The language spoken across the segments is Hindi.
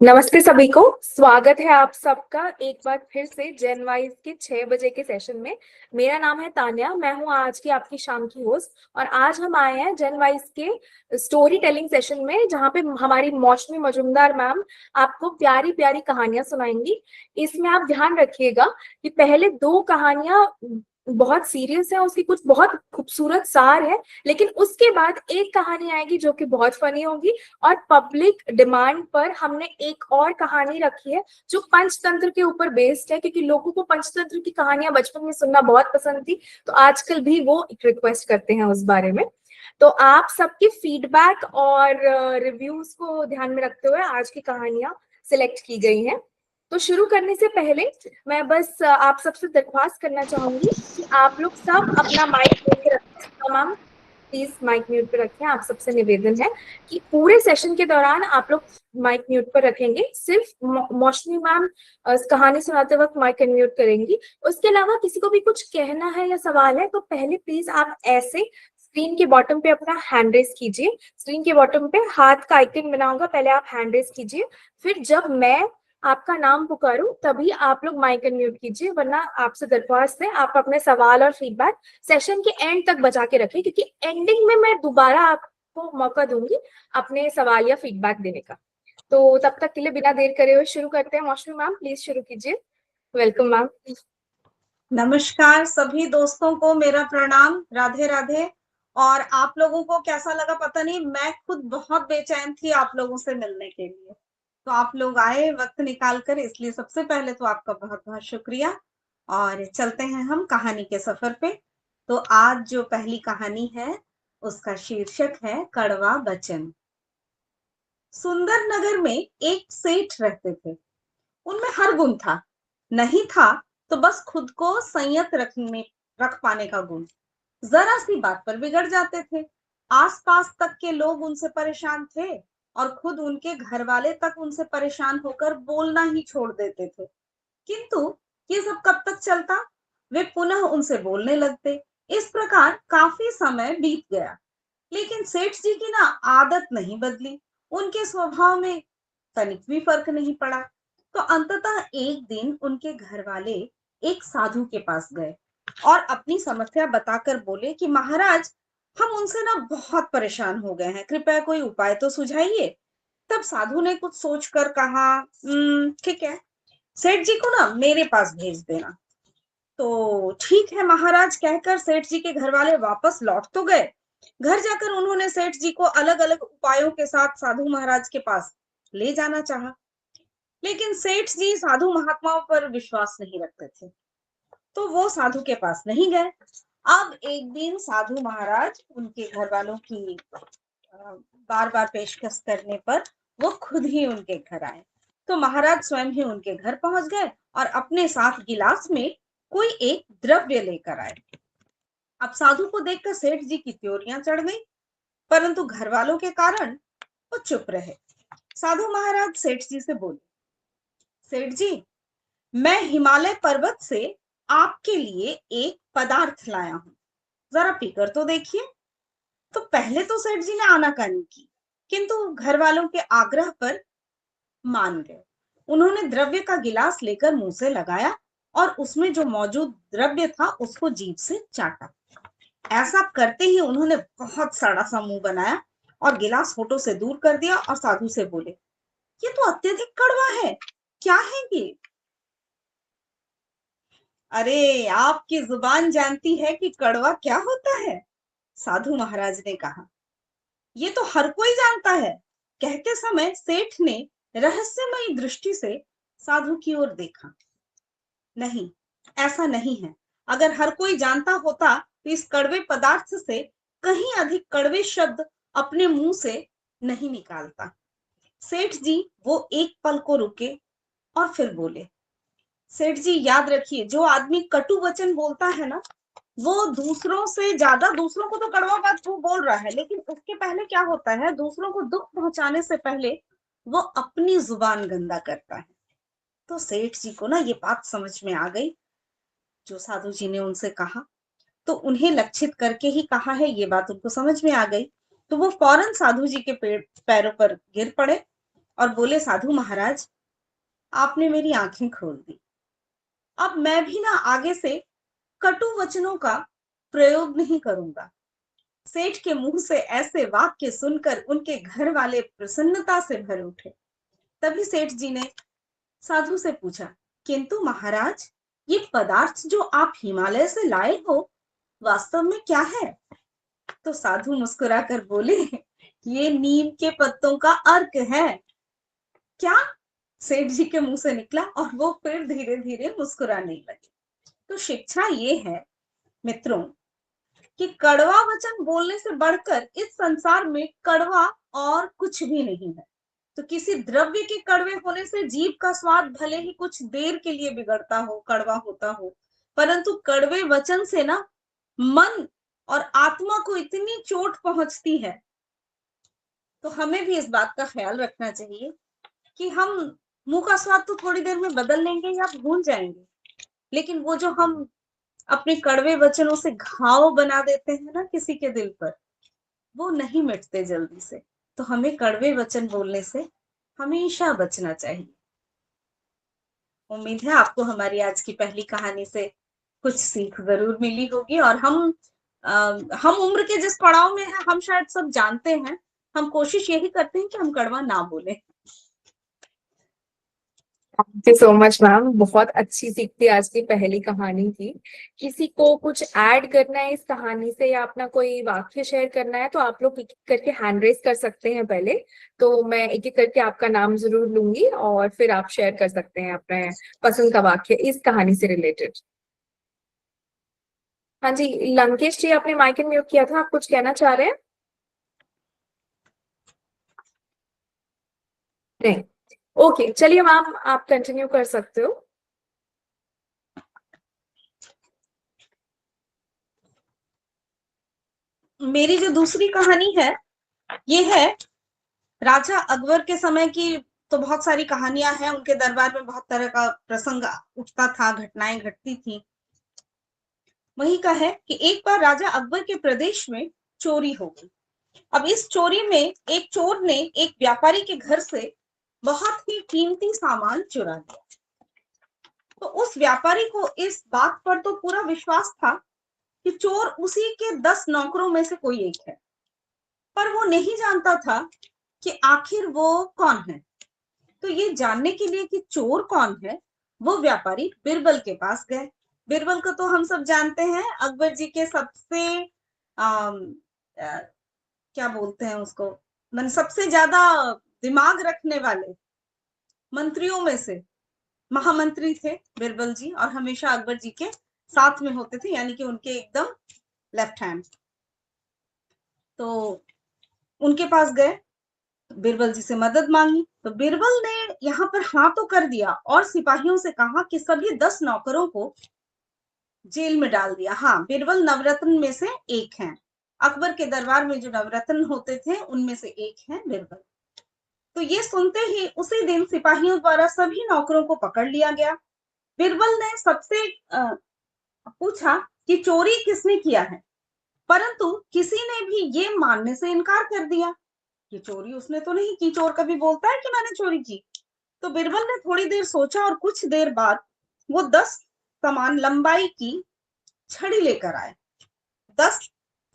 नमस्ते सभी को। स्वागत है आप सबका एक बार फिर से जेन वाइज के 6 बजे के सेशन में। मेरा नाम है तान्या, मैं हूं आज की आपकी शाम की होस्ट। और आज हम आए हैं जेन वाइज के स्टोरी टेलिंग सेशन में, जहां पे हमारी मौसमी मजुमदार मैम आपको प्यारी प्यारी कहानियां सुनाएंगी। इसमें आप ध्यान रखिएगा कि पहले दो कहानियां बहुत सीरियस है, उसकी कुछ बहुत खूबसूरत सार है, लेकिन उसके बाद एक कहानी आएगी जो कि बहुत फनी होगी। और पब्लिक डिमांड पर हमने एक और कहानी रखी है जो पंचतंत्र के ऊपर बेस्ड है, क्योंकि लोगों को पंचतंत्र की कहानियां बचपन में सुनना बहुत पसंद थी। तो आजकल भी वो एक रिक्वेस्ट करते हैं उस बारे में। तो आप सबके फीडबैक और रिव्यूज को ध्यान में रखते हुए आज की कहानियां सिलेक्ट की गई हैं। तो शुरू करने से पहले मैं बस आप सबसे दरख्वास्त करना चाहूंगी कि आप लोग सब अपना माइक म्यूट पे रखें। तमाम प्लीज माइक म्यूट पे रखें। आप सबसे निवेदन है कि पूरे सेशन के दौरान आप लोग माइक म्यूट पर रखेंगे। सिर्फ मौसमी मैम कहानी सुनाते वक्त माइक अनम्यूट करेंगी। उसके अलावा किसी को भी कुछ कहना है या सवाल है तो पहले प्लीज आप ऐसे स्क्रीन के बॉटम पे अपना हैंड रेस कीजिए। स्क्रीन के बॉटम पे हाथ का आइकन बना होगा, पहले आप हैंड रेस कीजिए। फिर जब मैं आपका नाम पुकारूं तभी आप लोग माइक अनम्यूट कीजिए, वरना आपसे दरख्वास्त है आप अपने सवाल और फीडबैक सेशन के एंड तक बचा के रखें, क्योंकि एंडिंग में मैं दोबारा आपको मौका दूंगी अपने सवाल या फीडबैक देने का। तो तब तक के लिए बिना देर करे हुए शुरू करते हैं। मौसमी मैम प्लीज शुरू कीजिए। Welcome ma'am. नमस्कार सभी दोस्तों को मेरा प्रणाम, राधे राधे। और आप लोगों को कैसा लगा पता नहीं, मैं खुद बहुत बेचैन थी आप लोगों से मिलने के लिए। तो आप लोग आए वक्त निकाल कर, इसलिए सबसे पहले तो आपका बहुत बहुत शुक्रिया। और चलते हैं हम कहानी के सफर पे। तो आज जो पहली कहानी है उसका शीर्षक है कड़वा वचन। सुंदर नगर में एक सेठ रहते थे। उनमें हर गुण था, नहीं था तो बस खुद को संयत रख पाने का गुण। जरा सी बात पर बिगड़ जाते थे। आसपास तक के लोग उनसे परेशान थे और खुद उनके घर वाले तक उनसे परेशान होकर बोलना ही छोड़ देते थे। किंतु ये सब कब तक चलता? वे पुनः उनसे बोलने लगते। इस प्रकार काफी समय बीत गया, लेकिन सेठ जी की ना आदत नहीं बदली। उनके स्वभाव में तनिक भी फर्क नहीं पड़ा। तो अंततः एक दिन उनके घर वाले एक साधु के पास गए और अपनी समस्या बताकर बोले कि महाराज, हम उनसे ना बहुत परेशान हो गए हैं, कृपया कोई उपाय तो सुझाइए। तब साधु ने कुछ सोचकर कहा, ठीक है, सेठ जी को ना मेरे पास भेज देना। तो ठीक है महाराज कहकर सेठ जी के घर वाले वापस लौट तो गए। घर जाकर उन्होंने सेठ जी को अलग अलग उपायों के साथ साधु महाराज के पास ले जाना चाहा, लेकिन सेठ जी साधु महात्माओं पर विश्वास नहीं रखते थे, तो वो साधु के पास नहीं गए। अब एक दिन साधु महाराज उनके घर वालों की बार बार पेशकश करने पर वो खुद ही उनके घर आए। तो महाराज स्वयं ही उनके घर पहुंच गए और अपने साथ गिलास में कोई एक द्रव्य लेकर आए। अब साधु को देखकर सेठ जी की त्योरियां चढ़ गई, परंतु घर वालों के कारण वो चुप रहे। साधु महाराज सेठ जी से बोले, सेठ जी, मैं हिमालय पर्वत से आपके लिए एक पदार्थ लाया हूं, जरा पीकर तो देखिए। तो पहले तो सेठ जी ने आनाकानी की, किंतु घर वालों के आग्रह पर मान गए। उन्होंने द्रव्य का गिलास लेकर मुंह से लगाया और उसमें जो मौजूद द्रव्य था उसको जीभ से चाटा। ऐसा करते ही उन्होंने बहुत सड़ा सा मुंह बनाया और गिलास होठों से दूर कर दिया और साधु से बोले, ये तो अत्यधिक कड़वा है, क्या है ये? अरे आपकी जुबान जानती है कि कड़वा क्या होता है? साधु महाराज ने कहा, ये तो हर कोई जानता है। कहते समय सेठ ने रहस्यमयी दृष्टि से साधु की ओर देखा। नहीं, ऐसा नहीं है। अगर हर कोई जानता होता तो इस कड़वे पदार्थ से कहीं अधिक कड़वे शब्द अपने मुंह से नहीं निकालता। सेठ जी वो एक पल को रुके और फिर बोले, सेठ जी याद रखिए, जो आदमी कटु वचन बोलता है ना, वो दूसरों से ज्यादा, दूसरों को तो कड़वा बात वो बोल रहा है, लेकिन उसके पहले क्या होता है, दूसरों को दुख पहुंचाने से पहले वो अपनी जुबान गंदा करता है। तो सेठ जी को ना ये बात समझ में आ गई जो साधु जी ने उनसे कहा। तो उन्हें लक्षित करके ही कहा है, ये बात उनको समझ में आ गई। तो वो फौरन साधु जी के पैरों पर गिर पड़े और बोले, साधु महाराज, आपने मेरी आंखें खोल दी। अब मैं भी ना आगे से कटु वचनों का प्रयोग नहीं करूंगा। सेठ के मुंह से ऐसे वाक्य सुनकर उनके घर वाले प्रसन्नता से भर उठे। तभी सेठ जी ने साधु से पूछा, किंतु महाराज, ये पदार्थ जो आप हिमालय से लाए हो वास्तव में क्या है? तो साधु मुस्कुराकर बोले, ये नीम के पत्तों का अर्क है। क्या? सेठ जी के मुंह से निकला और वो फिर धीरे धीरे मुस्कुराने लगे। तो शिक्षा ये है मित्रों कि कड़वा वचन बोलने से बढ़कर इस संसार में कड़वा और कुछ भी नहीं है। तो किसी द्रव्य के कड़वे होने से जीभ का स्वाद भले ही कुछ देर के लिए बिगड़ता हो, कड़वा होता हो, परंतु कड़वे वचन से ना मन और आत्मा को इतनी चोट पहुंचती है। तो हमें भी इस बात का ख्याल रखना चाहिए कि हम मुंह का स्वाद तो थोड़ी देर में बदल लेंगे या भूल जाएंगे, लेकिन वो जो हम अपने कड़वे वचनों से घाव बना देते हैं ना किसी के दिल पर, वो नहीं मिटते जल्दी से। तो हमें कड़वे वचन बोलने से हमेशा बचना चाहिए। उम्मीद है आपको हमारी आज की पहली कहानी से कुछ सीख जरूर मिली होगी। और हम उम्र के जिस पड़ाव में हैं, हम शायद सब जानते हैं, हम कोशिश यही करते हैं कि हम कड़वा ना बोले। Thank you so much ma'am, बहुत अच्छी सीख थी आज की पहली कहानी की। किसी को कुछ ऐड करना है इस कहानी से या अपना कोई वाक्य शेयर करना है तो आप लोग एक एक करके हैंड रेस कर सकते हैं पहले। तो मैं एक एक करके आपका नाम जरूर लूंगी और फिर आप शेयर कर सकते हैं अपने पसंद का वाक्य इस कहानी से रिलेटेड। हाँ जी, लंकेश जी, आपने माइक एंड म्यूट किया था, आप कुछ कहना चाह रहे हैं? नहीं, ओके, चलिए मैम आप कंटिन्यू कर सकते हो। मेरी जो दूसरी कहानी है ये है राजा अकबर के समय की। तो बहुत सारी कहानियां हैं, उनके दरबार में बहुत तरह का प्रसंग उठता था, घटनाएं घटती थी। वही का है कि एक बार राजा अकबर के प्रदेश में चोरी हो गई। अब इस चोरी में एक चोर ने एक व्यापारी के घर से बहुत ही कीमती सामान चुरा लिया। तो उस व्यापारी को इस बात पर तो पूरा विश्वास था कि चोर उसी के 10 नौकरों में से कोई एक है, पर वो नहीं जानता था कि आखिर वो कौन है। तो ये जानने के लिए कि चोर कौन है, वो व्यापारी बिरबल के पास गए। बिरबल को तो हम सब जानते हैं, अकबर जी के सबसे क्या बोलते हैं उसको, मन सबसे ज्यादा दिमाग रखने वाले मंत्रियों में से महामंत्री थे बिरबल जी, और हमेशा अकबर जी के साथ में होते थे, यानी कि उनके एकदम लेफ्ट हैंड। तो उनके पास गए, बिरबल जी से मदद मांगी। तो बिरबल ने यहाँ पर हाँ तो कर दिया और सिपाहियों से कहा कि सभी 10 नौकरों को जेल में डाल दिया। हाँ, बिरबल नवरत्न में से एक हैं, अकबर के दरबार में जो नवरत्न होते थे उनमें से एक है बिरबल। तो ये सुनते ही उसी दिन सिपाहियों द्वारा सभी नौकरों को पकड़ लिया गया। बिरबल ने सबसे पूछा कि चोरी किसने किया है, परंतु किसी ने भी ये मानने से इनकार कर दिया कि चोरी उसने तो नहीं की। चोर कभी बोलता है कि मैंने चोरी की? तो बिरबल ने थोड़ी देर सोचा और कुछ देर बाद वो 10 समान लंबाई की छड़ी लेकर आए। 10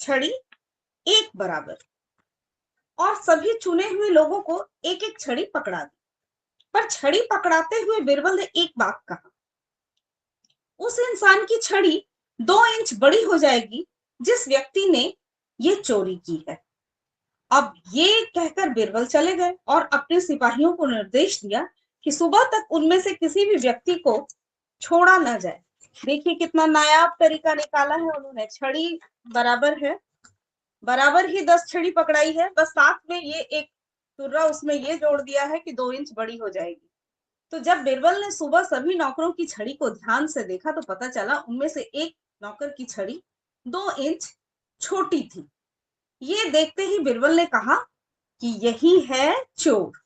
छड़ी एक बराबर, और सभी चुने हुए लोगों को एक एक छड़ी पकड़ा दी। पर छड़ी पकड़ाते हुए बिरबल ने एक बात कहा, उस इंसान की छड़ी 2 इंच बड़ी हो जाएगी जिस व्यक्ति ने ये चोरी की है। अब ये कहकर बिरबल चले गए और अपने सिपाहियों को निर्देश दिया कि सुबह तक उनमें से किसी भी व्यक्ति को छोड़ा ना जाए। देखिए कितना नायाब तरीका निकाला है उन्होंने। छड़ी बराबर है, बराबर ही 10 छड़ी पकड़ाई है, बस साथ में ये एक तुर्रा उसमें ये जोड़ दिया है कि 2 इंच बड़ी हो जाएगी। तो जब बिरबल ने सुबह सभी नौकरों की छड़ी को ध्यान से देखा तो पता चला उनमें से एक नौकर की छड़ी 2 इंच छोटी थी। ये देखते ही बिरबल ने कहा कि यही है चोर।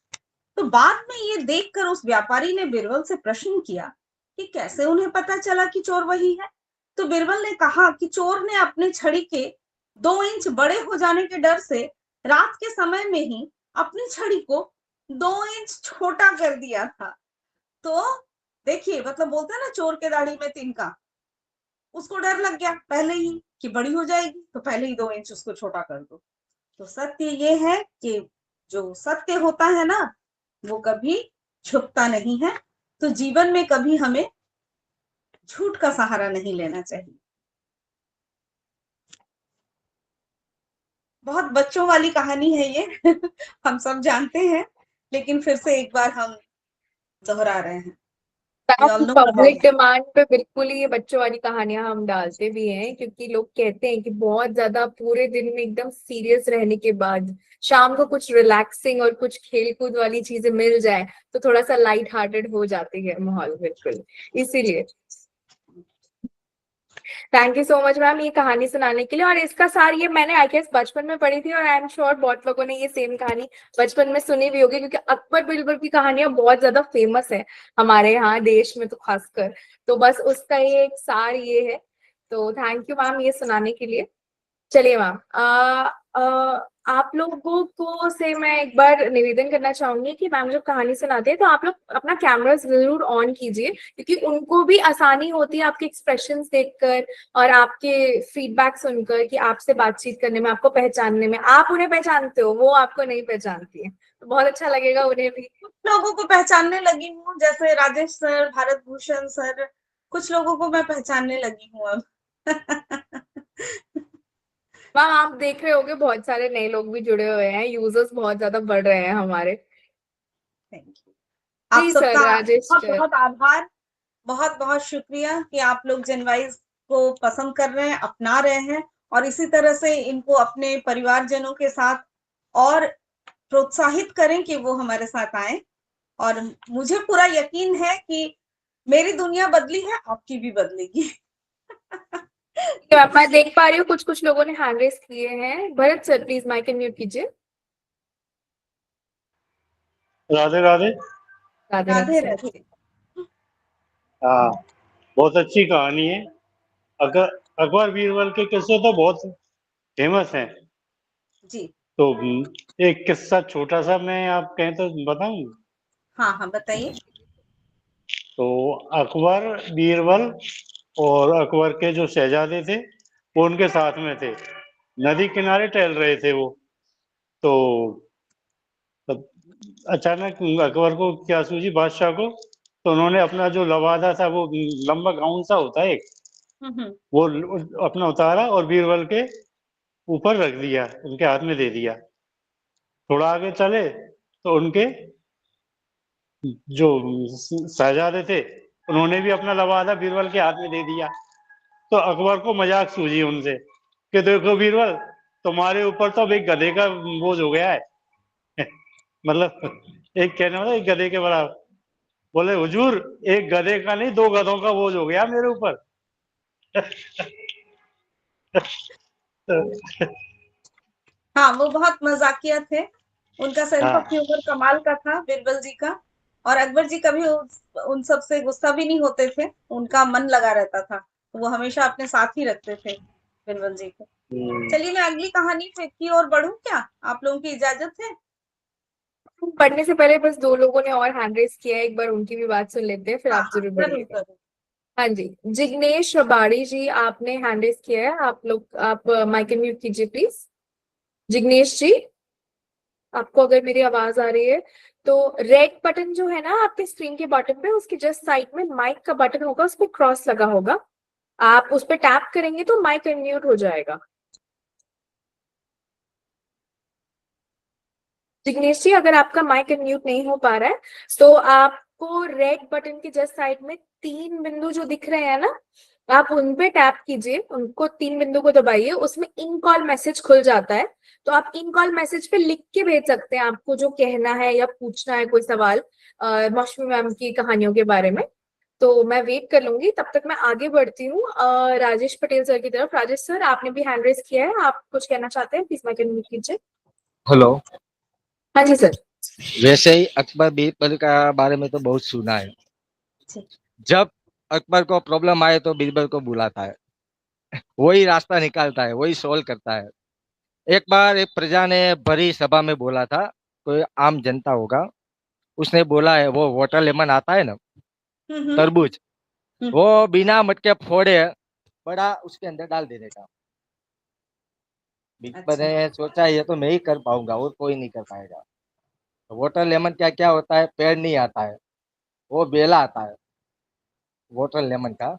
तो बाद में ये देखकर उस व्यापारी ने बिरबल से प्रश्न किया कि कैसे उन्हें पता चला कि चोर वही है। तो बिरबल ने कहा कि चोर ने अपने छड़ी के 2 इंच बड़े हो जाने के डर से रात के समय में ही अपनी छड़ी को 2 इंच छोटा कर दिया था। तो देखिए, मतलब बोलते हैं ना, चोर के दाढ़ी में तिनका, उसको डर लग गया पहले ही कि बड़ी हो जाएगी, तो पहले ही 2 इंच उसको छोटा कर दो। तो सत्य ये है कि जो सत्य होता है ना, वो कभी छुपता नहीं है। तो जीवन में कभी हमें झूठ का सहारा नहीं लेना चाहिए। बहुत बच्चों वाली कहानी है ये हम सब जानते हैं, लेकिन फिर से एक बार हम दोहरा रहे हैं। We all ma'am know public about. Demand पे बिल्कुल ही ये बच्चों वाली कहानियां हम डालते भी हैं, क्योंकि लोग कहते हैं कि बहुत ज्यादा पूरे दिन में एकदम सीरियस रहने के बाद शाम को कुछ रिलैक्सिंग और कुछ खेल कूद वाली चीजें मिल जाए तो थोड़ा सा लाइट हार्टेड हो जाती है माहौल, बिल्कुल इसीलिए thank you so much ma'am ये कहानी सुनाने के लिए। और इसका सार ये मैंने आई गेस बचपन में पढ़ी थी, और आई एम श्योर बहुत लोगों ने ये सेम कहानी बचपन में सुनी भी होगी, क्योंकि अकबर बिरबल की कहानियां बहुत ज्यादा फेमस है हमारे यहाँ देश में तो खासकर। तो बस उसका ये एक सार ये है। तो थैंक यू मैम ये सुनाने के लिए। चलिए मैम, आप लोगों को से मैं एक बार निवेदन करना चाहूंगी कि मैम जब कहानी सुनाते हैं तो आप लोग अपना कैमरा जरूर ऑन कीजिए, क्योंकि उनको भी आसानी होती है आपके एक्सप्रेशंस देखकर और आपके फीडबैक सुनकर कि आपसे बातचीत करने में, आपको पहचानने में। आप उन्हें पहचानते हो, वो आपको नहीं पहचानती है, तो बहुत अच्छा लगेगा उन्हें भी। कुछ लोगों को पहचानने लगी हूँ, जैसे राजेश सर, भारत भूषण सर, कुछ लोगों को मैं पहचानने लगी हूँ अब मैम आप देख रहे होगे बहुत सारे नए लोग भी जुड़े हुए हैं, यूजर्स बहुत ज्यादा बढ़ रहे हैं हमारे। Thank you. आप जी सर, सबका राजेश बहुत सर। बहुत आभार। बहुत बहुत शुक्रिया कि आप लोग जेनवाइज को पसंद कर रहे हैं, अपना रहे हैं, और इसी तरह से इनको अपने परिवारजनों के साथ और प्रोत्साहित करें कि वो हमारे साथ आए। और मुझे पूरा यकीन है कि मेरी दुनिया बदली है, आपकी भी बदलेगी ठीक है मैम, मैं देख पा रही हूँ कुछ कुछ लोगों ने हैंड रेस किए हैं। Bharat sir please mic mute कीजिए। राधे राधे। राधे राधे राधे सर। राधे। हाँ, बहुत अच्छी कहानी है। अगर अकबर बीरबल के किस्से तो बहुत फेमस हैं। जी। तो एक किस्सा छोटा सा मैं आप कहें तो बताऊं। हाँ हाँ, बताइए। तो अकबर बीरबल और अकबर के जो शहजादे थे वो उनके साथ में थे, नदी किनारे टहल रहे थे वो। तो तब अचानक अकबर को क्या सूझी, बादशाह को। तो उन्होंने अपना जो लवादा था, वो लंबा गाउन सा होता है एक, हम्म। वो अपना उतारा और बीरबल के ऊपर रख दिया, उनके हाथ में दे दिया। थोड़ा आगे चले तो उनके जो शहजादे थे उन्होंने भी अपना लवादा बीरबल के हाथ में दे दिया। तो अकबर को मजाक सूझी उनसे कि देखो बीरबल, तुम्हारे ऊपर तो अब एक गधे का बोझ हो गया है मतलब एक कहने वाला एक गधे के बराबर। बोले हुजूर, एक गधे का नहीं, 2 गधों का बोझ हो गया मेरे ऊपर हाँ, वो बहुत मजाकिया थे। उनका सेंस ऑफ हाँ। ह्यूमर कमाल का था, बिरबल जी का। और अकबर जी कभी उन सब से गुस्सा भी नहीं होते थे, उनका मन लगा रहता था, तो वो हमेशा अपने साथ ही रखते थे बिरबल जी को। चलिए, मैं अगली कहानी की ओर बढ़ूं क्या? आप लोगों की इजाजत है? पढ़ने से पहले बस दो लोगों ने और हैंड रेस किया है, एक बार उनकी भी बात सुन लेते हैं फिर हाँ आप हाँ, जरूर जरूर बढ़िएगा। जरूर। हाँ जी, जिग्नेश रबाड़ी जी आपने हैंड रेस किया है, आप लोग आप माइक म्यूट कीजिए प्लीज। जिग्नेश जी, आपको अगर मेरी आवाज आ रही है तो रेड बटन जो है ना आपके स्क्रीन के बॉटम पे, उसके जस्ट साइड में माइक का बटन होगा, उस पर क्रॉस लगा होगा, आप उस पर टैप करेंगे तो माइक अनम्यूट हो जाएगा। जिग्नेश जी, अगर आपका माइक अनम्यूट नहीं हो पा रहा है तो आपको रेड बटन के जस्ट साइड में 3 बिंदु जो दिख रहे हैं ना, आप उन पे टैप कीजिए, उनको 3 बिंदु को दबाइए, उसमें इन कॉल मैसेज खुल जाता है। तो आप इन कॉल मैसेज पे लिख के भेज सकते हैं आपको जो कहना है या पूछना है कोई सवाल मौसमी मैम की कहानियों के बारे में। तो मैं वेट कर लूंगी, तब तक मैं आगे बढ़ती हूँ राजेश पटेल सर की तरफ। राजेश सर, आपने भी हैंड रेस किया है, आप कुछ कहना चाहते हैं, प्लीज माइक अनम्यूट कीजिए। हेलो। हाँ जी सर। वैसे ही अकबर बीरबल का बारे में तो बहुत सुना है। जब अकबर को प्रॉब्लम आए तो बीरबल को बुलाता है, वही रास्ता निकालता है, वही सोल्व करता है। एक बार एक प्रजा ने भरी सभा में बोला था कोई आम जनता होगा, उसने बोला है वो वाटर लेमन आता है ना, हम्म, तरबूज, हम्म। वो बिना मटके फोड़े बड़ा उसके अंदर डाल देने का। अच्छा। मैंने सोचा ये तो मैं ही कर पाऊंगा और कोई नहीं कर पाएगा। वाटर लेमन क्या क्या होता है, पेड़ नहीं आता है, वो बेला आता है वाटर लेमन का।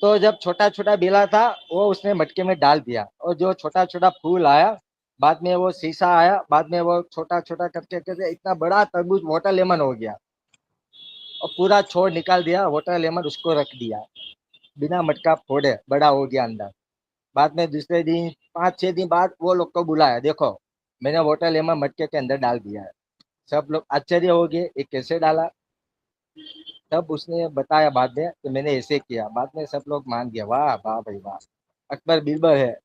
तो जब छोटा छोटा बेला था वो उसने मटके में डाल दिया, और जो छोटा छोटा फूल आया, बाद में वो शीशा आया, बाद में वो छोटा छोटा करके करके इतना बड़ा तरबूज वाटर लेमन हो गया, और पूरा छोड़ निकाल दिया वाटर लेमन, उसको रख दिया बिना मटका फोड़े, बड़ा हो गया अंदर। बाद में दूसरे दिन 5-6 दिन बाद वो लोग को बुलाया, देखो मैंने वाटर लेमन मटके के अंदर डाल दिया है। सब लोग आश्चर्य हो गए, ये कैसे डाला। तब उसने बताया बाद में कि मैंने ऐसे किया। बाद में सब लोग मान गया, वाह वाह भाई वाह, अकबर बीरबल है,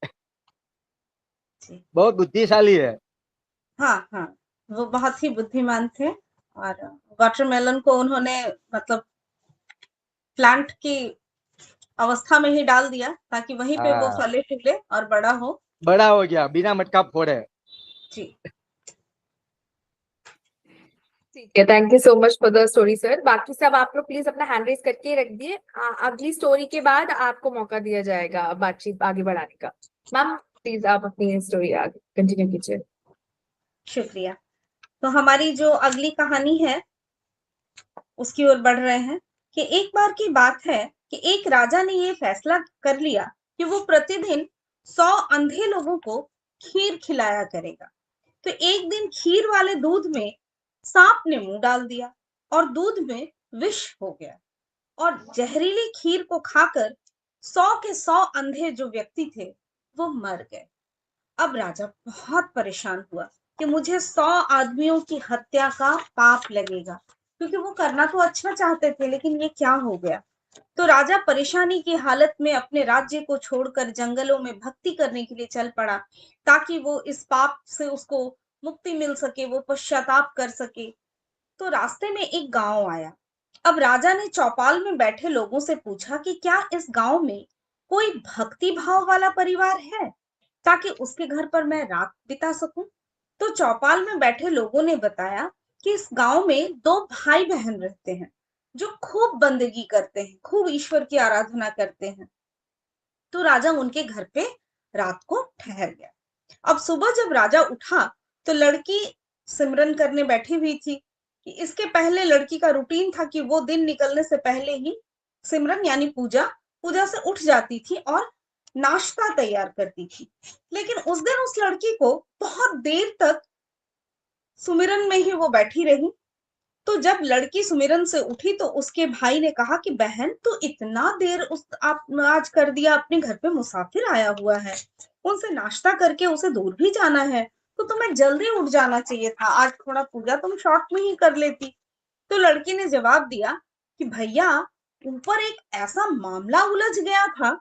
जी। बहुत बुद्धिशाली है। हाँ, हाँ, वो बहुत ही बुद्धिमान थे। और वाटरमेलन को उन्होंने मतलब प्लांट की अवस्था में ही डाल दिया ताकि वहीं पे वो हाँ, फले फूले और बड़ा हो। बड़ा हो गया बिना मटका फोड़े। जी। ठीक है, thank you so much for the story sir. बाकी सब आप लोग प्लीज अपना हैंड रेज करके रख दिए। अगली स्टोरी के बाद आपको मौका दिया जाएगा बातचीत आगे बढ़ाने का। मैम प्लीज आप अपनी स्टोरी आगे कंटिन्यू कीजिए। शुक्रिया। तो हमारी जो अगली कहानी है उसकी ओर बढ़ रहे हैं कि एक बार की बात है कि एक राजा ने ये फैसला कर लिया कि वो प्रतिदिन 100 अंधे लोगों को खीर खिलाया करेगा। तो एक दिन खीर वाले दूध में सांप ने मुंह डाल दिया और दूध में विष हो गया, और जहरीली खीर को खाकर 100 के 100 अंधे जो व्यक्ति थे वो मर गए। अब राजा बहुत परेशान हुआ कि मुझे 100 आदमियों की हत्या का पाप लगेगा, क्योंकि वो करना तो अच्छा चाहते थे, लेकिन ये क्या हो गया। तो राजा परेशानी की हालत में अपने राज्य को छोड़कर जंगलों में भक्ति करने के लिए चल पड़ा, ताकि वो इस पाप से उसको मुक्ति मिल सके, वो पश्चाताप कर सके। तो रास्ते में एक गांव आया। अब राजा ने चौपाल में बैठे लोगों से पूछा कि क्या इस गांव में कोई भक्ति भाव वाला परिवार है, ताकि उसके घर पर मैं रात बिता सकूं। तो चौपाल में बैठे लोगों ने बताया कि इस गांव में 2 भाई बहन रहते हैं जो खूब बंदगी करते हैं, खूब ईश्वर की आराधना करते हैं। तो राजा उनके घर पे रात को ठहर गया। अब सुबह जब राजा उठा तो लड़की सिमरन करने बैठी हुई थी। कि इसके पहले लड़की का रूटीन था कि वो दिन निकलने से पहले ही सिमरन यानी पूजा पूजा से उठ जाती थी और नाश्ता तैयार करती थी। लेकिन उस दिन उस लड़की को बहुत देर तक सुमिरन में ही वो बैठी रही। तो जब लड़की सुमिरन से उठी तो उसके भाई ने कहा कि बहन तू इतना देर उस आप आज कर दिया, अपने घर पे मुसाफिर आया हुआ है, उनसे नाश्ता करके उसे दूर भी जाना है, तो तुम्हें जल्दी उठ जाना चाहिए था, आज थोड़ा पूजा तुम शॉर्ट में ही कर लेती। तो लड़की ने जवाब दिया कि भैया ऊपर एक ऐसा मामला उलझ गया था,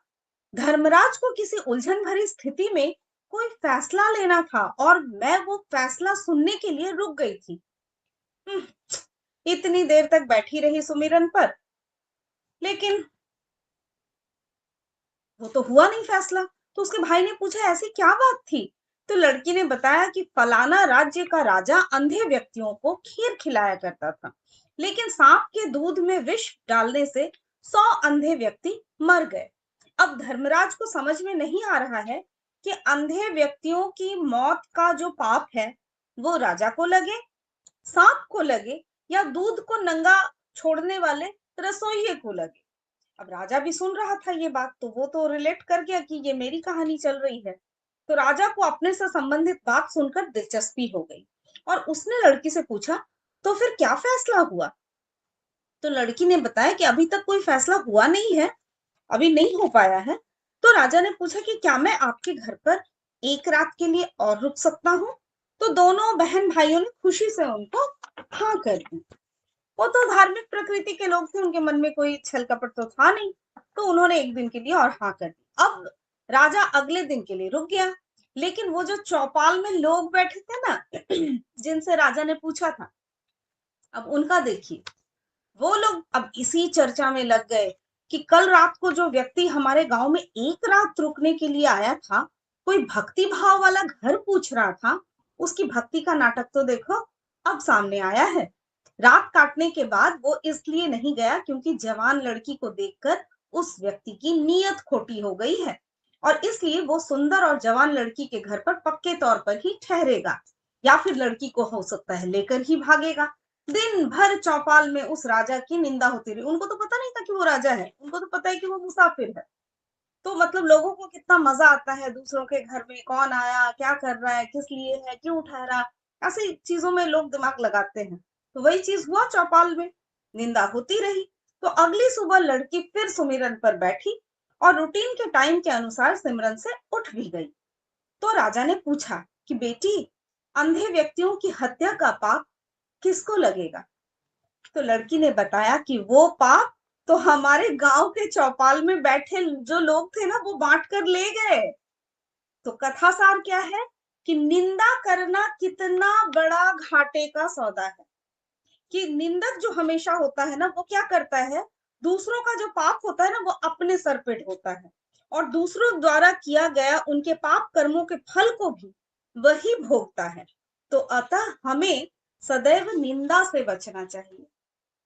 धर्मराज को किसी उलझन भरी स्थिति में कोई फैसला लेना था और मैं वो फैसला सुनने के लिए रुक गई थी। इतनी देर तक बैठी रही सुमिरन पर, लेकिन वो तो हुआ नहीं फैसला। तो उसके भाई ने पूछा ऐसी क्या बात थी। तो लड़की ने बताया कि फलाना राज्य का राजा अंधे व्यक्तियों को खीर खिलाया करता था, लेकिन सांप के दूध में विष डालने से 100 अंधे व्यक्ति मर गए। अब धर्मराज को समझ में नहीं आ रहा है कि अंधे व्यक्तियों की मौत का जो पाप है वो राजा को लगे, सांप को लगे, या दूध को नंगा छोड़ने वाले रसोइये को लगे। अब राजा भी सुन रहा था ये बात, तो वो तो रिलेट कर गया कि ये मेरी कहानी चल रही है। तो राजा को अपने से संबंधित बात सुनकर दिलचस्पी हो गई और उसने लड़की से पूछा तो फिर क्या फैसला हुआ। तो लड़की ने बताया कि अभी तक कोई फैसला हुआ नहीं है, अभी नहीं हो पाया है। तो राजा ने पूछा कि क्या मैं आपके घर पर एक रात के लिए और रुक सकता हूँ। तो दोनों बहन भाइयों ने खुशी से उनको हाँ कर दी। वो तो धार्मिक प्रकृति के लोग थे, उनके मन में कोई छल कपट तो था नहीं, तो उन्होंने एक दिन के लिए और हाँ कर दी। अब राजा अगले दिन के लिए रुक गया, लेकिन वो जो चौपाल में लोग बैठे थे ना जिनसे राजा ने पूछा था, अब उनका देखिए, वो लोग अब इसी चर्चा में लग गए कि कल रात को जो व्यक्ति हमारे गांव में एक रात रुकने के लिए आया था, कोई भक्ति भाव वाला घर पूछ रहा था, उसकी भक्ति का नाटक तो देखो अब सामने आया है। रात काटने के बाद वो इसलिए नहीं गया क्योंकि जवान लड़की को देखकर उस व्यक्ति की नीयत खोटी हो गई है और इसलिए वो सुंदर और जवान लड़की के घर पर पक्के तौर पर ही ठहरेगा या फिर लड़की को हो सकता है लेकर ही भागेगा। दिन भर चौपाल में उस राजा की निंदा होती रही। उनको तो पता नहीं था कि वो राजा है, उनको तो पता है कि वो मुसाफिर है। तो मतलब लोगों को कितना मजा आता है दूसरों के घर में, कौन आया, क्या कर रहा है, किस लिए है, क्यों ठहरा, ऐसी चीजों में लोग दिमाग लगाते हैं। तो वही चीज हुआ चौपाल में, निंदा होती रही। तो अगली सुबह लड़की फिर सुमिरन पर बैठी और रूटीन के टाइम के अनुसार सिमरन से उठ भी गई। तो राजा ने पूछा कि बेटी, अंधे व्यक्तियों की हत्या का पाप किसको लगेगा? तो लड़की ने बताया कि वो पाप तो हमारे गांव के चौपाल में बैठे जो लोग थे ना वो बांट कर ले गए। तो कथा सार क्या है कि निंदा करना कितना बड़ा घाटे का सौदा है। कि निंदक जो हमेशा होता है ना वो क्या करता है, दूसरों का जो पाप होता है ना वो अपने सर पे ढोता है और दूसरों द्वारा किया गया उनके पाप कर्मों के फल को भी वही भोगता है। तो अतः हमें सदैव निंदा से बचना चाहिए।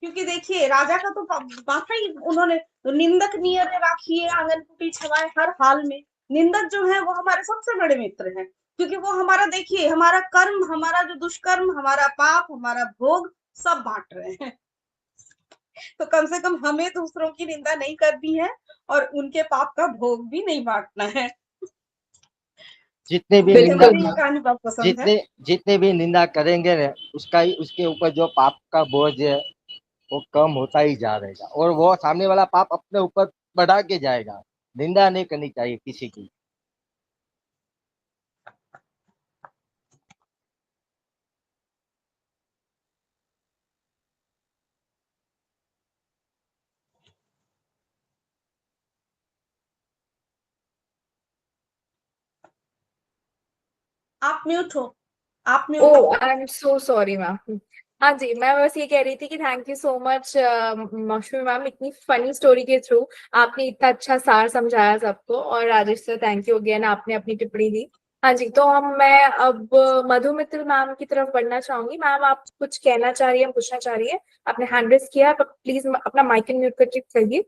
क्योंकि देखिए राजा का तो माथा ही उन्होंने तो निंदक नियर राखिए आंगन कुटी छवाए हर हाल में। निंदक जो है वो हमारे सबसे बड़े मित्र हैं क्योंकि वो हमारा देखिए हमारा कर्म, हमारा जो दुष्कर्म, हमारा पाप, हमारा भोग सब बांट रहे हैं। तो कम से कम हमें दूसरों की निंदा नहीं करनी है और उनके पाप का भोग भी नहीं बांटना है। जितने भी मुझे निंदा बिल्कुल मुझे ये कहानी बहुत पसंद है। जितने जितने भी निंदा करेंगे ना उसके ऊपर जो पाप का बोझ है वो कम होता ही जा रहेगा और वो सामने वाला पाप अपने ऊपर बढ़ा के जाएगा। निंदा नहीं करनी चाहिए किसी की। आप म्यूट हो, आप ओ म्यूट हो। I am so sorry ma'am. हाँ जी, मैं बस ये कह रही थी कि थैंक यू सो मच मौसमी मैम, इतनी फनी स्टोरी के थ्रू आपने इतना अच्छा सार समझाया सबको। और Rajesh sir thank you again, आपने अपनी टिप्पणी दी। हाँ जी, तो मैं अब मधुमित्र मैम की तरफ बढ़ना चाहूंगी। मैम आप कुछ कहना चाह रही है, पूछना चाह रही है? आपने हैंड रेस किया है, प्लीज अपना माइक म्यूट करके करिए।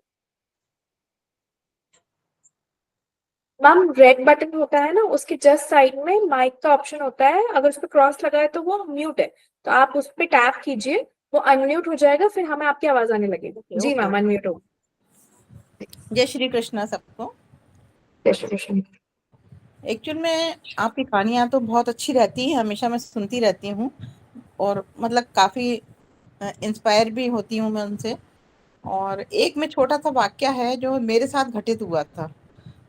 मैम रेड बटन होता है ना, उसके जस्ट साइड में माइक का ऑप्शन होता है, अगर उस पर क्रॉस लगा है तो वो म्यूट है। तो आप उस पर टैप कीजिए, वो अनम्यूट हो जाएगा, फिर हमें आपकी आवाज आने लगेगी। जी मैम, अनम्यूट हो। जय श्री कृष्णा सबको। जय श्री कृष्ण। एक्चुअल में आपकी कहानियाँ तो बहुत अच्छी रहती है, हमेशा मैं सुनती रहती हूँ और मतलब काफ़ी इंस्पायर भी होती हूँ मैं उनसे। और एक में छोटा सा वाक्य है जो मेरे साथ घटित हुआ था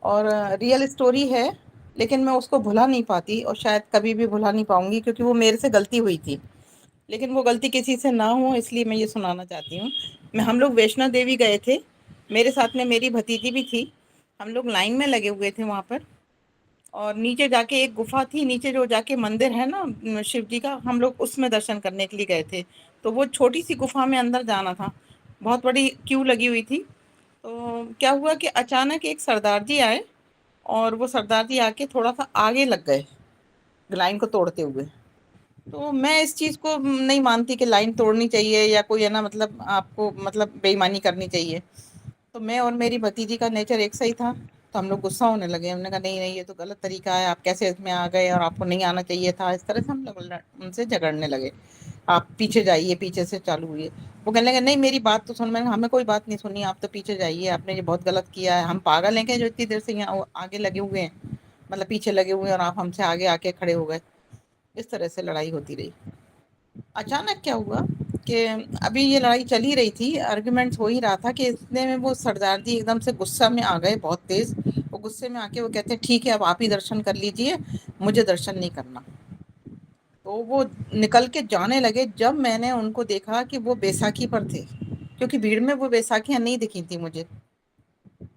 और रियल स्टोरी है, लेकिन मैं उसको भुला नहीं पाती और शायद कभी भी भुला नहीं पाऊंगी क्योंकि वो मेरे से गलती हुई थी। लेकिन वो गलती किसी से ना हो इसलिए मैं ये सुनाना चाहती हूँ। हम लोग वैष्णो देवी गए थे, मेरे साथ में मेरी भतीजी भी थी। हम लोग लाइन में लगे हुए थे वहाँ पर और नीचे जाके एक गुफा थी, नीचे जो जाके मंदिर है ना शिव जी का, हम लोग उसमें दर्शन करने के लिए गए थे। तो वो छोटी सी गुफा में अंदर जाना था, बहुत बड़ी क्यू लगी हुई थी। तो क्या हुआ कि अचानक एक सरदार जी आए और वो सरदार जी आके थोड़ा सा आगे लग गए लाइन को तोड़ते हुए। तो मैं इस चीज़ को नहीं मानती कि लाइन तोड़नी चाहिए या कोई है ना मतलब आपको मतलब बेईमानी करनी चाहिए। तो मैं और मेरी भतीजी का नेचर एक सही था, तो हम लोग गुस्सा होने लगे। हमने कहा नहीं नहीं ये तो गलत तरीका है, आप कैसे इसमें आ गए और आपको नहीं आना चाहिए था। इस तरह से हम लोग उनसे झगड़ने लगे, आप पीछे जाइए, पीछे से चालू हुई। वो कहने लगे नहीं मेरी बात तो सुन। मैंने कहा हमें कोई बात नहीं सुनी, आप तो पीछे जाइए, आपने ये बहुत गलत किया है। हम पागल हैं क्या जो इतनी देर से यहाँ आगे लगे हुए हैं, मतलब पीछे लगे हुए हैं और आप हमसे आगे आके खड़े हो गए। इस तरह से लड़ाई होती रही। अचानक क्या हुआ कि अभी ये लड़ाई चल ही रही थी, आर्ग्यूमेंट्स हो ही रहा था कि इतने में वो सरदार जी एकदम से गुस्सा में आ गए, बहुत तेज। वो गुस्से में आके वो कहते ठीक है अब आप ही दर्शन कर लीजिए, मुझे दर्शन नहीं करना। तो वो निकल के जाने लगे। जब मैंने उनको देखा कि वो बैसाखी पर थे, क्योंकि भीड़ में वो बैसाखियाँ नहीं दिखी थी मुझे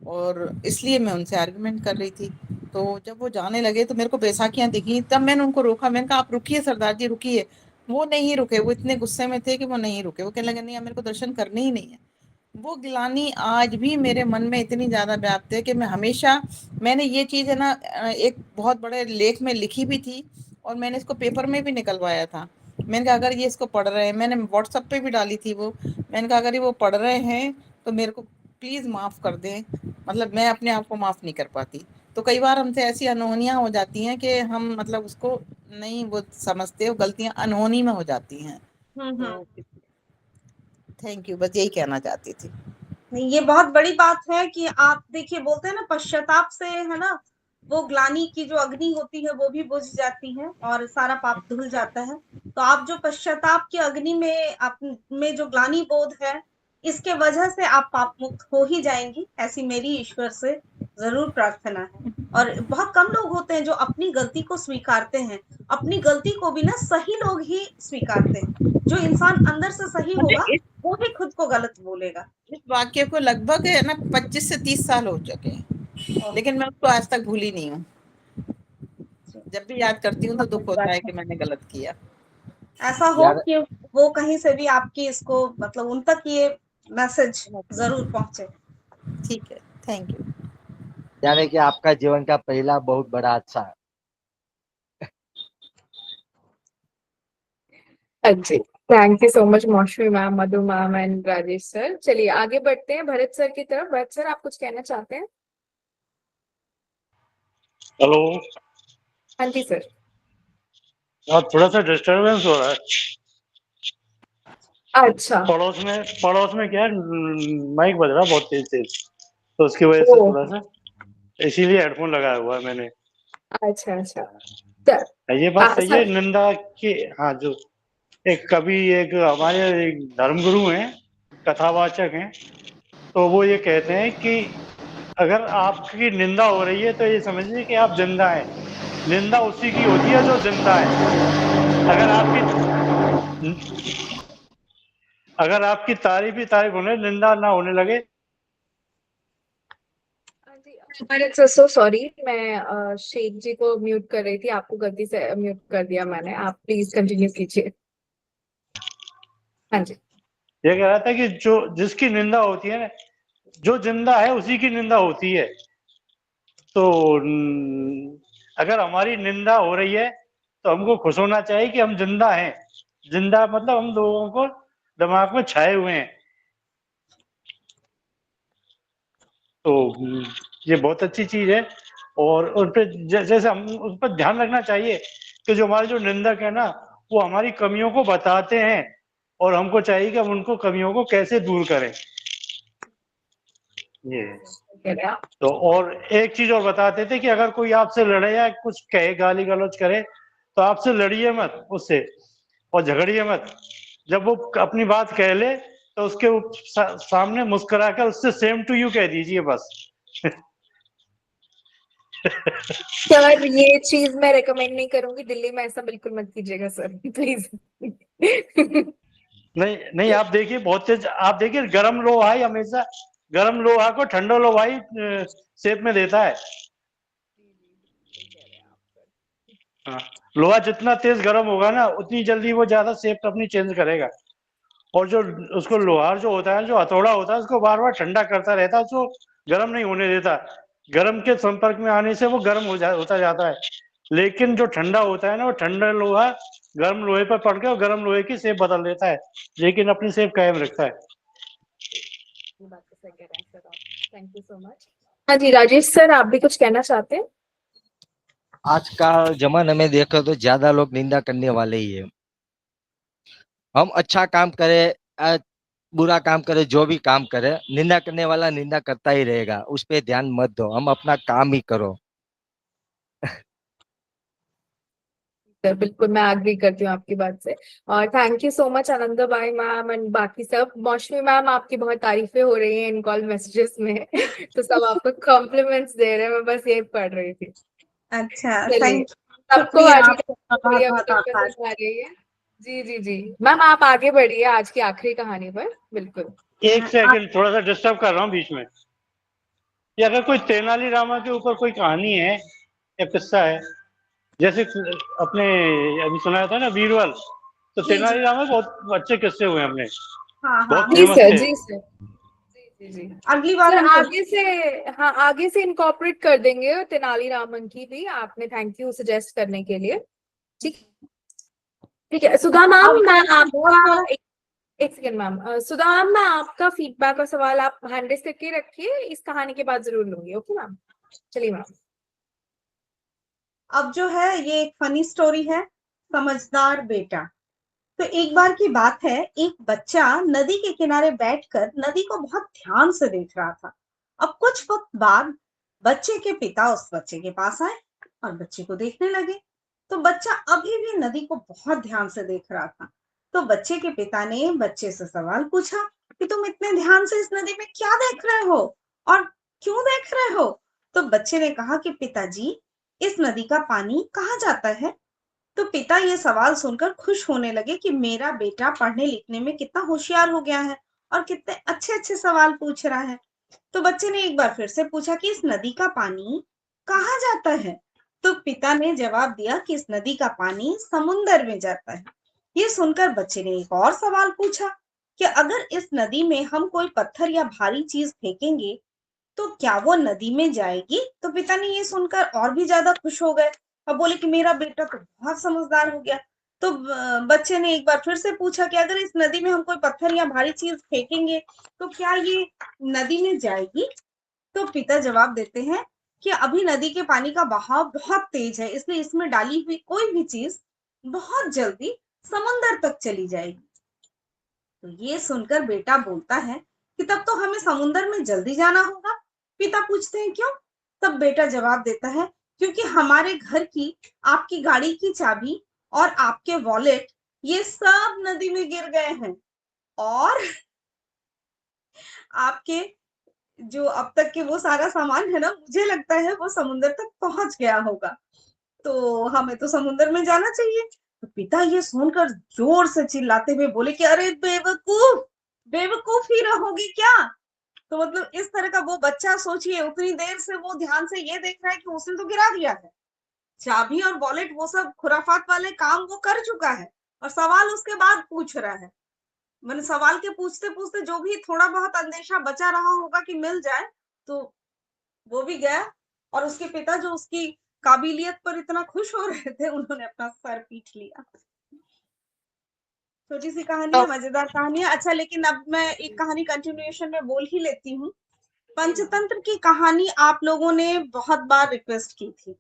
और इसलिए मैं उनसे आर्ग्यूमेंट कर रही थी। तो जब वो जाने लगे तो मेरे को बैसाखियाँ दिखी, तब मैंने उनको रोका। मैंने कहा आप रुकिए सरदार जी रुकिए। वो नहीं रुके, वो इतने गुस्से में थे कि वो नहीं रुके। वो कहने लगे नहीं मेरे को दर्शन करने ही नहीं है। वो ग्लानि आज भी मेरे मन में इतनी ज़्यादा व्याप्त है कि मैं हमेशा, मैंने ये चीज़ है ना एक बहुत बड़े लेख में लिखी भी थी और मैंने इसको पेपर में भी निकलवाया था। मैंने कहा अगर ये इसको पढ़ रहे हैं, मैंने व्हाट्सएप पे भी डाली थी वो, मैंने कहा अगर ये वो पढ़ रहे हैं तो मेरे को प्लीज माफ कर दें, मतलब मैं अपने आप को माफ नहीं कर पाती। तो कई बार हमसे ऐसी अनहोनियां हो जाती हैं कि हम मतलब उसको नहीं वो समझते, वो गलतियां अनहोनी में हो जाती हैं। हम्म। तो थैंक यू, बस यही कहना चाहती थी। नहीं, ये बहुत बड़ी बात है कि आप देखिए, बोलते हैं ना पश्चाताप से, है ना, वो ग्लानि की जो अग्नि होती है वो भी बुझ जाती है और सारा पाप धुल जाता है। तो आप जो पश्चाताप की अग्नि में, आप में जो ग्लानि बोध है, इसके वजह से आप पाप मुक्त हो ही जाएंगी, ऐसी मेरी ईश्वर से जरूर प्रार्थना है। और बहुत कम लोग होते हैं जो अपनी गलती को स्वीकारते हैं। अपनी गलती को भी ना सही लोग ही स्वीकारते हैं। जो इंसान अंदर से सही मुझे होगा इस वो ही खुद को गलत बोलेगा। इस वाक्य को लगभग है ना 25 से 30 साल हो चुके हैं, लेकिन मैं उसको आज तक भूली नहीं हूँ। जब भी याद करती हूँ तो बहुत दुख बड़ी होता बात है है। कि मैंने गलत किया। ऐसा हो यार कि वो कहीं से भी आपकी इसको, मतलब उन तक ये मैसेज जरूर पहुंचे। ठीक है, थैंक यू। यानी कि आपका जीवन का पहला बहुत बड़ा अच्छा है। हाँ जी, thank you so much Moushumi ma'am, Madhu ma'am and Rajesh sir. चलिए आगे बढ़ते हैं भरत सर की तरफ। भरत सर, आप कुछ कहना चाहते हैं? हेलो। हाँ जी सर। थोड़ा सा डिस्टरबेंस हो रहा है अच्छा। पड़ोस में क्या है, माइक बज रहा है बहुत तेज तेज, तो उसकी वजह से ओ, थोड़ा सा, इसीलिए हेडफोन लगाया हुआ है मैंने। अच्छा अच्छा सर। ये बात सही है, सर, निंदा की। हाँ, जो एक कवि, एक हमारे एक धर्मगुरु हैं, कथावाचक हैं, तो वो ये कहते हैं कि अगर आपकी निंदा हो रही है तो ये समझिए कि आप जिंदा हैं। निंदा उसी की होती है जो जिंदा है। अगर आपकी तारीफ ही तारीफ होने, निंदा ना होने लगे। हाँ जी भरत सर, सो सॉरी, मैं शेख जी को म्यूट कर रही थी, आपको गलती से म्यूट कर दिया मैंने। आप प्लीज कंटिन्यू कीजिए। हाँ जी। ये कह रहा था कि जो जिसकी निंदा होती है ना, जो जिंदा है उसी की निंदा होती है। तो अगर हमारी निंदा हो रही है तो हमको खुश होना चाहिए कि हम जिंदा हैं। जिंदा मतलब हम लोगों को दिमाग में छाए हुए हैं। तो ये बहुत अच्छी चीज है। और उन पे जैसे हम उस पर ध्यान रखना चाहिए कि जो हमारे जो निंदक है ना, वो हमारी कमियों को बताते हैं, और हमको चाहिए कि हम उनको कमियों को कैसे दूर करें। ये कह रहे हैं आप। तो और एक चीज और बताते थे कि अगर कोई आपसे लड़े या कुछ कहे, गाली गलौज करे, तो आपसे लड़िए मत उससे, और झगड़िए मत। जब वो अपनी बात कह ले तो उसके सामने मुस्कुराकर उससे सेम टू यू कह दीजिए बस। सर, ये चीज मैं रेकमेंड नहीं करूंगी, दिल्ली में ऐसा बिल्कुल मत कीजिएगा सर, प्लीज। नहीं नहीं, आप देखिए बहुत तेज, आप देखिए गरम लोहा ही हमेशा, गरम लोहा को ठंडा लोहा ही शेप में देता है। हाँ, लोहा जितना तेज गर्म होगा ना, उतनी जल्दी वो ज्यादा शेप अपनी चेंज करेगा। और जो उसको लोहार जो होता है, जो हथौड़ा होता है, उसको बार बार ठंडा करता रहता है, उसको गर्म नहीं होने देता। गर्म के संपर्क में आने से वो गर्म होता जाता है। लेकिन जो ठंडा होता है ना, वो ठंडा लोहा गर्म लोहे पर पड़ के और गर्म लोहे की शेप बदल देता है, लेकिन अपनी शेप कायम रखता है। ये बात तो सही कह रहे हैं सर आप। Thank you so much. हाँ जी राजेश सर, आप भी कुछ कहना चाहते हैं? आज का जमाने में देखो तो ज्यादा लोग निंदा करने वाले ही है। हम अच्छा काम करें, बुरा काम करे, जो भी काम करे, निंदा करने वाला निंदा करता ही रहेगा, उस पर ध्यान मत दो, हम अपना काम ही करो। सर बिल्कुल, मैं एग्री करती हूँ आपकी बात से। और thank you so much Ananda by ma'am and बाकी सब। मौसमी मैम, आपकी बहुत तारीफें हो रही हैं इन कॉल मैसेजेस में। तो सब आपको कॉम्प्लीमेंट्स दे रहे हैं, मैं बस यही पढ़ रही थी। अच्छा, चलिए, थैंक सबको शुक्रिया, आज की आपका बहुत बढ़िया बहुत वीडियो आभार। पसंद आ रही है। जी जी जी मैम, आप आगे बढ़िए आज की आखिरी कहानी पर। बिल्कुल। एक आप सेकंड, थोड़ा सा डिस्टर्ब कर रहा हूँ बीच में। ये अगर कोई तेनालीरामा के ऊपर कोई कहानी है या किस्सा है, जैसे अपने अभी सुनाया था ना बीरबल, तो जी जी, तेनालीरामा में बहुत अच्छे किस्से हुए हमने, हाँ हाँ बहुत हाँ, जी फेमस सर, थे। जी सर, जी जी जी। अगली बार सर हम आगे से, हाँ आगे से इनकॉर्पोरेट कर देंगे तेनालीरामन की भी। आपने थैंक यू सजेस्ट करने के लिए। ठीक ठीक है सुधा मैम, अब मैं बहुत आपका सारा एक सेकंड मैम, सुधा मैम मैं आपका फीडबैक और सवाल आप हैंड रेस करके रखिए, इस कहानी के बाद जरूर लूंगी। ओके मैम, चलिए मैम। अब जो है ये एक फनी स्टोरी है, समझदार बेटा। तो एक बार की बात है, एक बच्चा नदी के किनारे बैठकर नदी को बहुत ध्यान से देख रहा था। अब कुछ वक्त बाद बच्चे के पिता उस बच्चे के पास आए और बच्चे को देखने लगे। तो बच्चा अभी भी नदी को बहुत ध्यान से देख रहा था। तो बच्चे के पिता ने बच्चे से सवाल पूछा कि तुम इतने ध्यान से इस नदी में क्या देख रहे हो और क्यों देख रहे हो? तो बच्चे ने कहा कि पिताजी, इस नदी का पानी कहाँ जाता है? तो पिता ये सवाल सुनकर खुश होने लगे कि मेरा बेटा पढ़ने लिखने में कितना होशियार हो गया है और कितने अच्छे अच्छे सवाल पूछ रहा है। तो बच्चे ने एक बार फिर से पूछा कि इस नदी का पानी कहाँ जाता है? तो पिता ने जवाब दिया कि इस नदी का पानी समुंदर में जाता है। ये सुनकर बच्चे ने एक और सवाल पूछा कि अगर इस नदी में हम कोई पत्थर या भारी चीज फेंकेंगे तो क्या वो नदी में जाएगी? तो पिता ने ये सुनकर और भी ज्यादा खुश हो गए और बोले कि मेरा बेटा तो बहुत समझदार हो गया। तो बच्चे ने एक बार फिर से पूछा कि अगर इस नदी में हम कोई पत्थर या भारी चीज फेंकेंगे तो क्या ये नदी में जाएगी? तो पिता जवाब देते हैं कि अभी नदी के पानी का बहाव बहुत तेज है, इसलिए इसमें डाली हुई कोई भी चीज बहुत जल्दी समंदर तक चली जाएगी। तो ये सुनकर बेटा बोलता है कि तब तो हमें समुंदर में जल्दी जाना होगा। पिता पूछते हैं क्यों? तब बेटा जवाब देता है क्योंकि हमारे घर की, आपकी गाड़ी की चाबी और आपके वॉलेट ये सब नदी में गिर गए हैं और आपके जो अब तक के वो सारा सामान है ना, मुझे लगता है वो समुंदर तक पहुंच गया होगा, तो हमें तो समुंदर में जाना चाहिए। तो पिता ये सुनकर जोर से चिल्लाते हुए बोले कि अरे बेवकूफ, बेवकूफ ही रहोगे क्या? तो मतलब इस तरह का वो बच्चा, सोचिए उतनी देर से वो ध्यान से ये देख रहा है कि उसने तो गिरा दिया है चाबी और वॉलेट, वो सब खुराफात वाले काम वो कर चुका है और सवाल उसके बाद पूछ रहा है। मैंने सवाल के पूछते पूछते जो भी थोड़ा बहुत अंदेशा बचा रहा होगा कि मिल जाए, तो वो भी गया। और उसके पिता जो उसकी काबिलियत पर इतना खुश हो रहे थे, उन्होंने अपना सर पीट लिया। छोटी सी कहानी है, मजेदार कहानी है। अच्छा, लेकिन अब मैं एक कहानी कंटिन्यूएशन में बोल ही लेती हूँ। पंचतंत्र की कहानी आप लोगों ने बहुत बार रिक्वेस्ट की थी,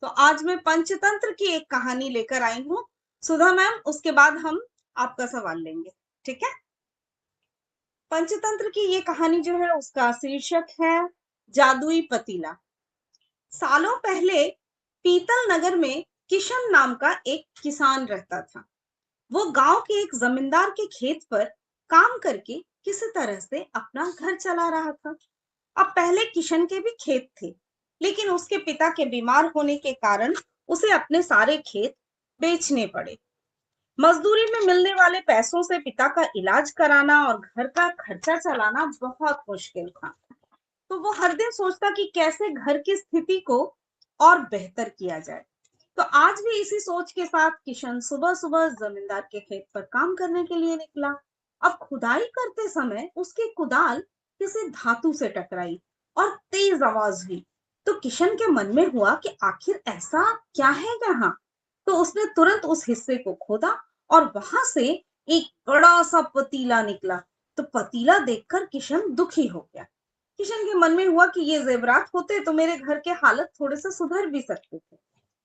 तो आज मैं पंचतंत्र की एक कहानी लेकर आई हूँ। सुधा मैम, उसके बाद हम आपका सवाल लेंगे, ठीक है? पंचतंत्र की ये कहानी जो है उसका शीर्षक है जादुई पतीला। सालों पहले पीतल नगर में किशन नाम का एक किसान रहता था। वो गांव के एक जमींदार के खेत पर काम करके किसी तरह से अपना घर चला रहा था। अब पहले किशन के भी खेत थे, लेकिन उसके पिता के बीमार होने के कारण उसे अपने सारे खेत बेचने पड़े। मजदूरी में मिलने वाले पैसों से पिता का इलाज कराना और घर का खर्चा चलाना बहुत मुश्किल था। तो वो हर दिन सोचता कि कैसे घर की स्थिति को और बेहतर किया जाए। तो आज भी इसी सोच के साथ किशन सुबह सुबह जमींदार के खेत पर काम करने के लिए निकला। अब खुदाई करते समय उसकी कुदाल किसी धातु से टकराई और तेज आवाज हुई। तो किशन के मन में हुआ कि आखिर ऐसा क्या है यहाँ। तो उसने तुरंत उस हिस्से को खोदा और वहां से एक बड़ा सा पतीला निकला। तो पतीला देखकर किशन दुखी हो गया। किशन के मन में हुआ कि ये जेवरात होते तो मेरे घर के हालत थोड़े से सुधर भी सकते थे।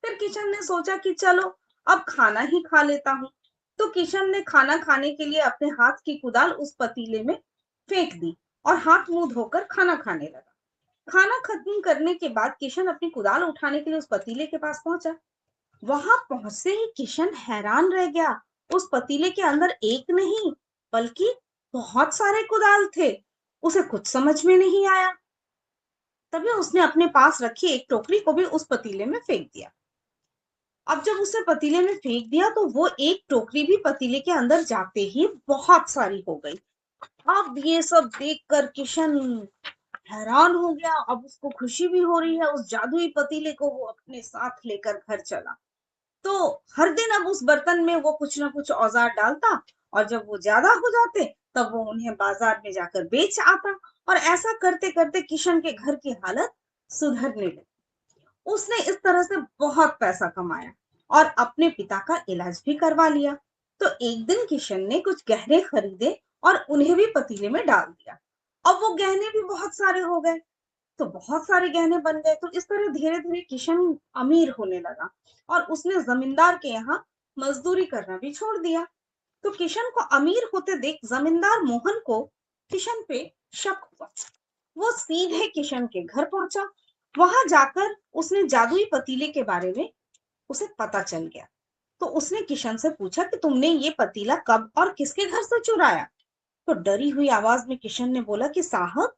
फिर किशन ने सोचा कि चलो अब खाना ही खा लेता हूँ। तो किशन ने खाना खाने के लिए अपने हाथ की कुदाल उस पतीले में फेंक दी और हाथ मुंह धोकर खाना खाने लगा। खाना खत्म करने के बाद किशन अपनी कुदाल उठाने के लिए उस पतीले के पास पहुंचा। वहां पहुंचते ही किशन हैरान रह गया। उस पतीले के अंदर एक नहीं बल्कि बहुत सारे कुदाल थे। उसे कुछ समझ में नहीं आया। तभी उसने अपने पास रखी एक टोकरी को भी उस पतीले में फेंक दिया। अब जब उसने पतीले में फेंक दिया तो वो एक टोकरी भी पतीले के अंदर जाते ही बहुत सारी हो गई। अब ये सब देखकर किशन हैरान हो गया। अब उसको खुशी भी हो रही है। उस जादुई पतीले को वो अपने साथ लेकर घर चला। तो हर दिन अब उस बर्तन में वो कुछ ना कुछ औजार डालता और जब वो ज्यादा हो जाते तब वो उन्हें बाजार में जाकर बेच आता। और ऐसा करते करते किशन के घर की हालत सुधरने लगी। उसने इस तरह से बहुत पैसा कमाया और अपने पिता का इलाज भी करवा लिया। तो एक दिन किशन ने कुछ गहने खरीदे और उन्हें भी पतीले में डाल दिया। अब वो गहने भी बहुत सारे हो गए, तो बहुत सारे गहने बन गए। तो इस तरह धीरे धीरे किशन अमीर होने लगा और उसने जमींदार के यहाँ मजदूरी करना भी छोड़ दिया। तो किशन को अमीर होते देख जमींदार मोहन को किशन पे शक हुआ। वो सीधे किशन के घर पहुंचा। वहां जाकर उसने जादुई पतीले के बारे में उसे पता चल गया। तो उसने किशन से पूछा कि तुमने ये पतीला कब और किसके घर से चुराया? तो डरी हुई आवाज में किशन ने बोला कि साहब,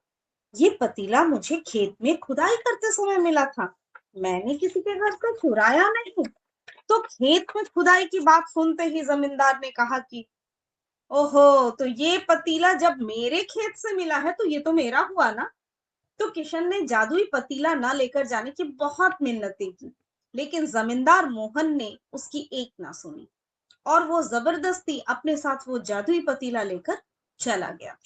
ये पतीला मुझे खेत में खुदाई करते समय मिला था, मैंने किसी के घर से चुराया नहीं। तो खेत में खुदाई की बात सुनते ही जमींदार ने कहा कि ओहो, तो ये पतीला जब मेरे खेत से मिला है तो ये तो मेरा हुआ ना। तो किशन ने जादुई पतीला न लेकर जाने की बहुत मिन्नतें की, लेकिन जमींदार मोहन ने उसकी एक ना सुनी और वो जबरदस्ती अपने साथ वो जादुई पतीला लेकर चला गया।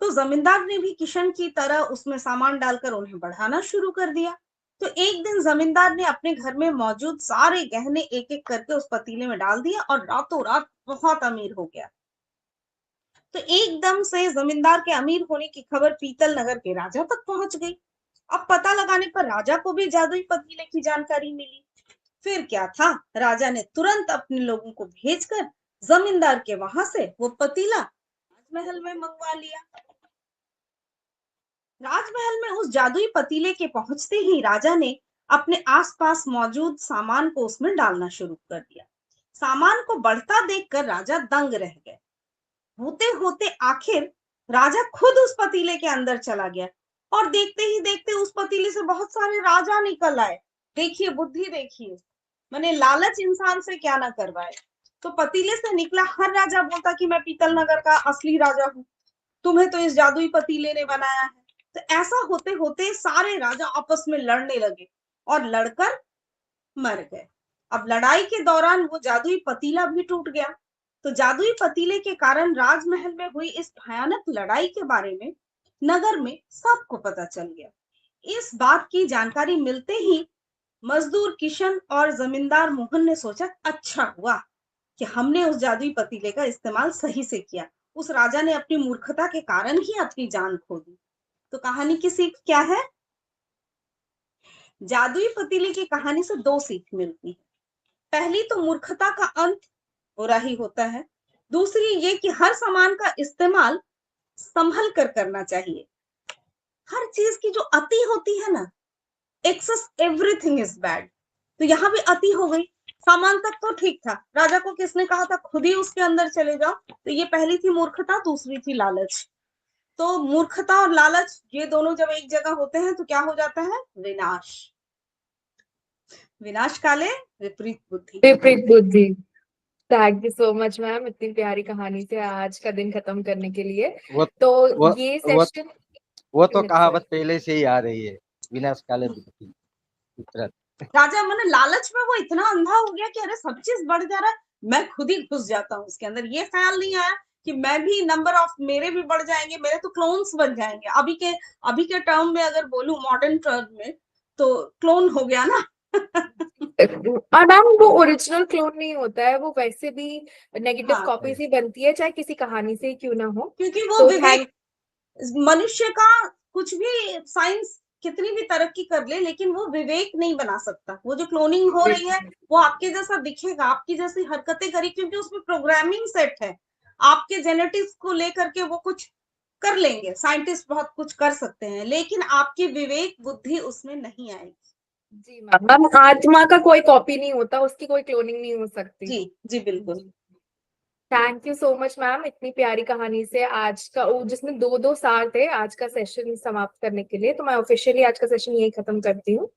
तो जमींदार ने भी किशन की तरह उसमें सामान डालकर उन्हें बढ़ाना शुरू कर दिया। तो एक दिन जमींदार ने अपने घर में मौजूद सारे गहने एक एक करके उस पतीले में डाल दिया और रातों रात बहुत अमीर हो गया। तो एकदम से जमींदार के अमीर होने की खबर पीतल नगर के राजा तक पहुंच गई। अब पता लगाने पर राजा को भी जादुई पतीले की जानकारी मिली। फिर क्या था, राजा ने तुरंत अपने लोगों को भेजकर जमींदार के वहां से वो पतीला राजमहल में मंगवा लिया। राजमहल में उस जादुई पतीले के पहुंचते ही राजा ने अपने आसपास मौजूद सामान को उसमें डालना शुरू कर दिया। सामान को बढ़ता देखकर राजा दंग रह गए। होते होते आखिर राजा खुद उस पतीले के अंदर चला गया और देखते ही देखते उस पतीले से बहुत सारे राजा निकल आए। देखिए बुद्धि, देखिए मैंने लालच इंसान से क्या ना करवाए। तो पतीले से निकला हर राजा बोलता कि मैं पीतल नगर का असली राजा हूँ, तुम्हें तो इस जादुई पतीले ने बनाया है। तो ऐसा होते होते सारे राजा आपस में लड़ने लगे और लड़कर मर गए। अब लड़ाई के दौरान वो जादुई पतीला भी टूट गया। तो जादुई पतीले के कारण राजमहल में हुई इस भयानक लड़ाई के बारे में नगर में सबको पता चल गया। इस बात की जानकारी मिलते ही मजदूर किशन और जमींदार मोहन ने सोचा, अच्छा हुआ कि हमने उस जादुई पतीले का इस्तेमाल सही से किया। उस राजा ने अपनी मूर्खता के कारण ही अपनी जान खो दी। तो कहानी की सीख क्या है? जादुई पतीले की कहानी से दो सीख मिलती है। पहली तो मूर्खता का अंत बुरा ही होता है। दूसरी ये कि हर सामान का इस्तेमाल संभल कर करना चाहिए। हर चीज की जो अति होती है ना, एक्सेस एवरीथिंग इज बैड। तो यहाँ भी अति हो गई। सामान तक तो ठीक था, राजा को किसने कहा था खुद ही उसके अंदर चले जाओ। तो ये पहली थी मूर्खता, दूसरी थी लालच। तो मूर्खता और लालच ये दोनों जब एक जगह होते हैं तो क्या हो जाता है? विनाश। विनाश काले विपरीत बुद्धि। विपरीत बुद्धि। Thank you so much ma'am, इतनी प्यारी कहानी से आज का दिन खत्म करने के लिए। वो तो वो ये वो, सेशन वो तो कहावत पहले से ही आ रही है, विनाश काले विपरीत विपरीत। राजा मैंने लालच में वो इतना अंधा हो गया कि अरे सब चीज बढ़ जा रहा है, मैं खुद ही घुस जाता हूँ उसके अंदर। ये ख्याल नहीं आया कि मैं भी नंबर ऑफ मेरे भी बढ़ जाएंगे, मेरे तो क्लोन्स बन जाएंगे। अभी के टर्म में अगर बोलूं, मॉडर्न टर्म में, तो क्लोन हो गया ना। और मैम वो ओरिजिनल क्लोन नहीं होता है, वो वैसे भी नेगेटिव हाँ, कॉपी से बनती है, चाहे किसी कहानी से ही क्यों ना हो। क्योंकि वो तो विवेक, मनुष्य का कुछ भी साइंस कितनी भी तरक्की कर ले, लेकिन वो विवेक नहीं बना सकता। वो जो क्लोनिंग हो रही है वो आपके जैसा दिखेगा, आपकी जैसी हरकतें करी, क्योंकि उसमें प्रोग्रामिंग सेट है। आपके जेनेटिक्स को लेकर के वो कुछ कर लेंगे, साइंटिस्ट बहुत कुछ कर सकते हैं, लेकिन आपकी विवेक बुद्धि उसमें नहीं आएगी। जी मैम, आत्मा का कोई कॉपी नहीं होता, उसकी कोई क्लोनिंग नहीं हो सकती। जी जी बिल्कुल। Thank you so much ma'am, इतनी प्यारी कहानी से आज का जिसमें दो सार थे आज का सेशन समाप्त करने के लिए। तो मैं ऑफिशियली आज का सेशन यही खत्म करती हूँ।